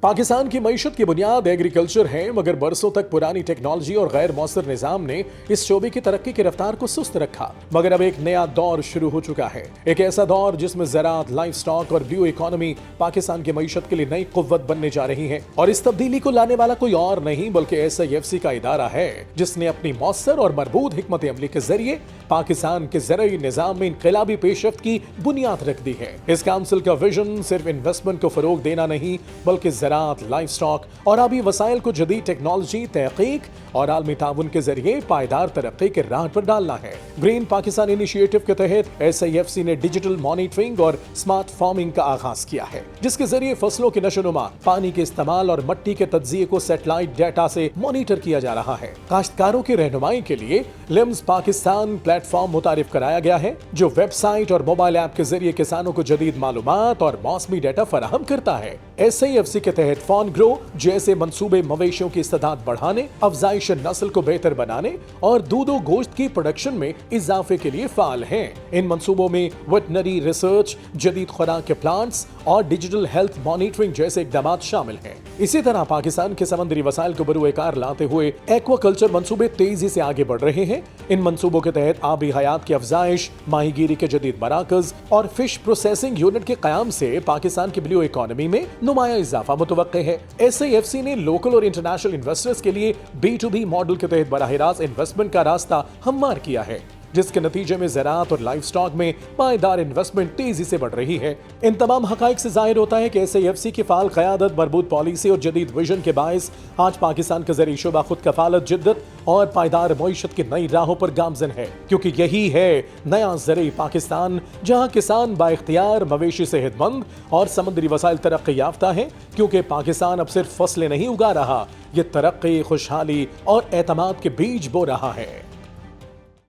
پاکستان کی معیشت کی بنیاد ایگریکلچر ہے، مگر برسوں تک پرانی ٹیکنالوجی اور غیر مؤثر نظام نے اس شعبے کی ترقی کی رفتار کو سست رکھا۔ مگر اب ایک نیا دور شروع ہو چکا ہے، ایک ایسا دور جس میں زراعت، لائف سٹاک اور بلیو اکانومی پاکستان کی معیشت کے لیے نئی قوت بننے جا رہی ہیں۔ اور اس تبدیلی کو لانے والا کوئی اور نہیں بلکہ SIFC کا ادارہ ہے، جس نے اپنی مؤثر اور مربوط حکمت عملی کے ذریعے پاکستان کے زرعی نظام میں انقلابی پیش رفت کی بنیاد رکھ دی ہے۔ اس کونسل کا ویژن صرف انویسٹمنٹ کو فروغ دینا نہیں بلکہ زراعت، لائف سٹاک اور آبی وسائل کو جدید ٹیکنالوجی، تحقیق اور عالمی تعاون کے ذریعے پائیدار ترقی کے راہ پر ڈالنا ہے۔ گرین پاکستان انیشیٹو کے تحت SIFC نے ڈیجیٹل مانیٹرنگ اور سمارٹ فارمنگ کا آغاز کیا ہے، جس کے ذریعے فصلوں کی نشوونما، پانی کے استعمال اور مٹی کے تجزیے کو سیٹلائٹ ڈیٹا سے مانیٹر کیا جا رہا ہے۔ کاشتکاروں کی رہنمائی کے لیے لمز پاکستان پلیٹ فارم متعارف کرایا گیا ہے، جو ویب سائٹ اور موبائل ایپ کے ذریعے کسانوں کو جدید معلومات اور موسمی ڈیٹا فراہم کرتا ہے۔ SIFC کے تحت فارم گرو جیسے منصوبے مویشیوں کی استعداد بڑھانے، افزائش نسل کو بہتر بنانے اور دودھ و گوشت کی پروڈکشن میں اضافے کے لیے فعال ہیں۔ ان منصوبوں میں ویٹنری ریسرچ، جدید خوراک کے پلانٹس اور ڈیجیٹل ہیلتھ مانیٹرنگ جیسے اقدامات شامل ہیں۔ اسی طرح پاکستان کے سمندری وسائل کو بروئے کار لاتے ہوئے ایکوا کلچر منصوبے تیزی سے آگے بڑھ رہے ہیں۔ ان منصوبوں کے تحت آبی حیات کی افزائش، ماہی گیری کے جدید مراکز اور فش پروسیسنگ یونٹ کے قیام سے پاکستان کی بلیو اکانومی میں نمایاں اضافہ متوقع ہے۔ SIFC نے لوکل اور انٹرنیشنل انویسٹرز کے لیے B2B ماڈل کے تحت براہ راست انویسٹمنٹ کا راستہ ہموار کیا ہے، جس کے نتیجے میں زراعت اور لائف سٹاک میں پائیدار انویسٹمنٹ تیزی سے بڑھ رہی ہے۔ ان تمام حقائق سے ظاہر ہوتا ہے کہ SIFC کی فعال قیادت، مربوط پالیسی اور جدید ویژن کے باعث آج پاکستان کا زرعی شعبہ خود کفالت، جدت اور پائیدار معیشت کی نئی راہوں پر گامزن ہے، کیونکہ یہی ہے نیا زرعی پاکستان، جہاں کسان بااختیار، مویشی صحت مند اور سمندری وسائل ترقی یافتہ ہیں، کیونکہ پاکستان اب صرف فصلیں نہیں اگا رہا، یہ ترقی، خوشحالی اور اعتماد کے بیج بو رہا ہے۔